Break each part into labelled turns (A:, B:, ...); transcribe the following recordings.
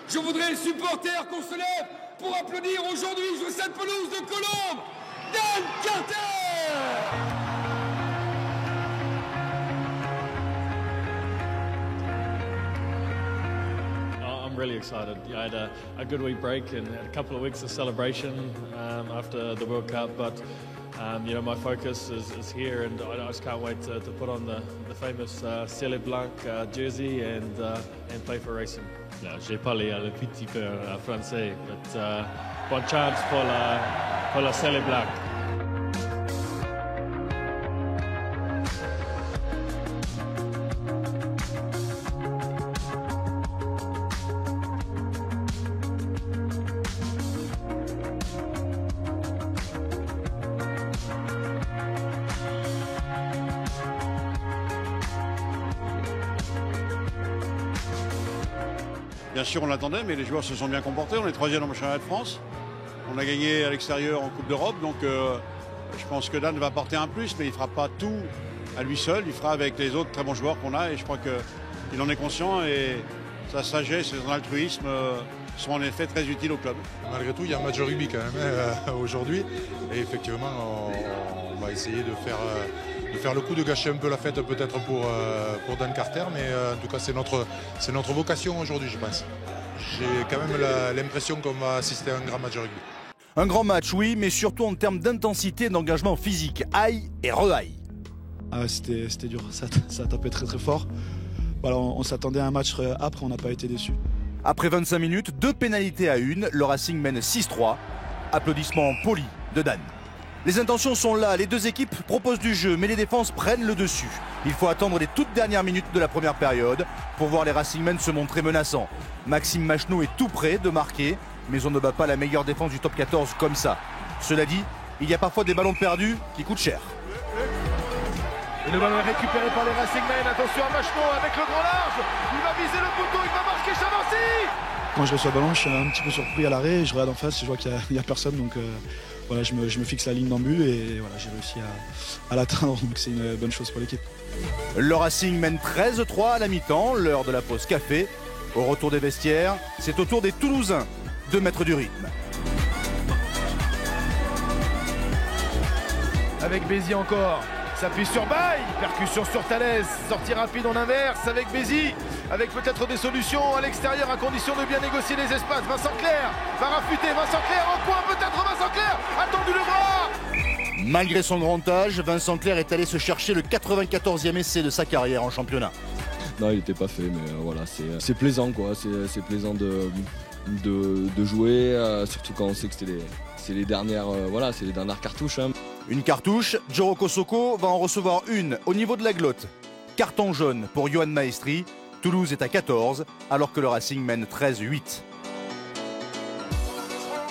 A: Je voudrais les supporters qu'on se lève pour applaudir aujourd'hui sur cette pelouse de Colombes, Dan Carter!
B: I'm really excited. I had a good week break and a couple of weeks of celebration after the World Cup, but you know, my focus is here, and I just can't wait to put on the famous Ciel Blanc jersey and play for Racing. J'ai parlé un petit peu français, but bonne chance pour la Ciel Blanc.
C: Bien sûr, on l'attendait, mais les joueurs se sont bien comportés. On est troisième en championnat de France. On a gagné à l'extérieur en Coupe d'Europe. Donc, je pense que Dan va apporter un plus, mais il ne fera pas tout à lui seul. Il fera avec les autres très bons joueurs qu'on a. Et je crois qu'il en est conscient. Et sa sagesse et son altruisme sont en effet très utiles au club.
D: Malgré tout, il y a un match de rugby quand même aujourd'hui. Et effectivement, on va essayer de faire le coup, de gâcher un peu la fête peut-être pour Dan Carter, mais en tout cas c'est notre vocation aujourd'hui, je pense. J'ai quand même l'impression qu'on va assister à un grand match de rugby.
E: Un grand match, oui, mais surtout en termes d'intensité et d'engagement physique. Aïe et re-aïe.
F: Ah, c'était dur, ça a tapé très très fort. Voilà, on s'attendait à un match âpre, on n'a pas été déçus.
E: Après 25 minutes, 2 pénalités à 1, le Racing mène 6-3. Applaudissements polis de Dan. Les intentions sont là, les deux équipes proposent du jeu, mais les défenses prennent le dessus. Il faut attendre les toutes dernières minutes de la première période pour voir les Racingmen se montrer menaçants. Maxime Machenaud est tout près de marquer, mais on ne bat pas la meilleure défense du top 14 comme ça. Cela dit, il y a parfois des ballons perdus qui coûtent cher.
G: Et le ballon est récupéré par les Racingmen. Attention à Machenaud avec le grand large. Il va viser le poteau, il va marquer Chavancy.
F: Quand je reçois le ballon, je suis un petit peu surpris à l'arrêt. Je regarde en face, je vois qu'il n'y a personne. Donc voilà, je me fixe la ligne d'en-but et voilà, j'ai réussi à l'atteindre. Donc c'est une bonne chose pour l'équipe.
E: Le Racing mène 13-3 à la mi-temps, l'heure de la pause café. Au retour des vestiaires, c'est au tour des Toulousains de mettre du rythme.
G: Avec Bézi encore. S'appuie sur Baye, percussion sur Thalès, sortie rapide en inverse avec Bézi, avec peut-être des solutions à l'extérieur à condition de bien négocier les espaces. Vincent Clerc va raffûter, Vincent Clerc en coin peut-être, Vincent Clerc, attendu le bras.
E: Malgré son grand âge, Vincent Clerc est allé se chercher le 94e essai de sa carrière en championnat.
H: Non, il n'était pas fait, mais voilà, c'est plaisant quoi, c'est plaisant de jouer, surtout quand on sait que c'est les dernières cartouches. Hein.
E: Une cartouche, Joro Kosoko va en recevoir une au niveau de la glotte. Carton jaune pour Yohan Maestri. Toulouse est à 14, alors que le Racing mène 13-8.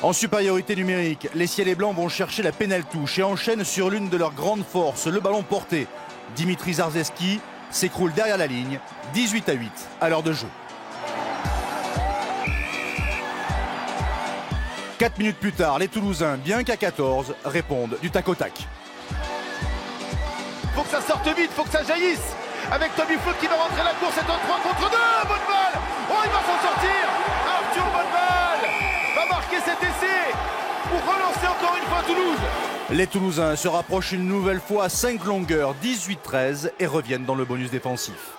E: En supériorité numérique, les Ciels et Blancs vont chercher la pénale touche et enchaînent sur l'une de leurs grandes forces, le ballon porté. Dimitri Zarzeski s'écroule derrière la ligne, 18-8 à l'heure de jeu. 4 minutes plus tard, les Toulousains, bien qu'à 14, répondent du tac au tac.
G: Faut que ça sorte vite, faut que ça jaillisse. Avec Tommy Flood qui va rentrer la course, c'est un 3 contre 2. Bonne balle. Oh, il va s'en sortir. Arthur Bonneval va marquer cet essai pour relancer encore une fois Toulouse.
E: Les Toulousains se rapprochent une nouvelle fois à 5 longueurs, 18-13, et reviennent dans le bonus défensif.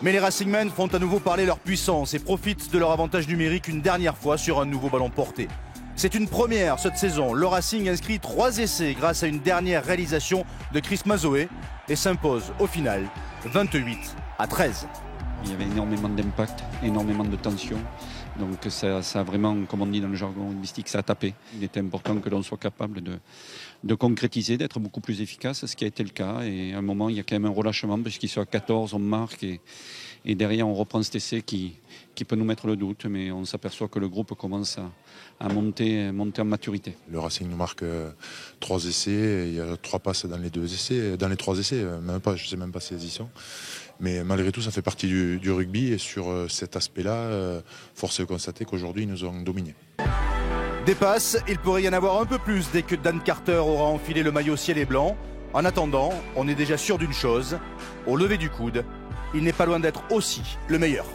E: Mais les Racingmen font à nouveau parler leur puissance et profitent de leur avantage numérique une dernière fois sur un nouveau ballon porté. C'est une première cette saison. Le Racing inscrit 3 essais grâce à une dernière réalisation de Chris Mazoé et s'impose au final 28-13.
I: Il y avait énormément d'impact, énormément de tension. Donc ça a vraiment, comme on dit dans le jargon rugbyistique, ça a tapé. Il était important que l'on soit capable de concrétiser, d'être beaucoup plus efficace, ce qui a été le cas. Et à un moment, il y a quand même un relâchement, puisqu'ils sont à 14, on marque. Et derrière, on reprend cet essai qui peut nous mettre le doute. Mais on s'aperçoit que le groupe commence à monter en maturité.
D: Le Racing nous marque 3 essais. Et il y a 3 passes dans les 3 essais. Même pas, je ne sais même pas si elles y sont. Mais malgré tout, ça fait partie du rugby. Et sur cet aspect-là, force est de constater qu'aujourd'hui, ils nous ont dominés.
E: Des passes, il pourrait y en avoir un peu plus dès que Dan Carter aura enfilé le maillot ciel et blanc. En attendant, on est déjà sûr d'une chose. Au lever du coude, il n'est pas loin d'être aussi le meilleur.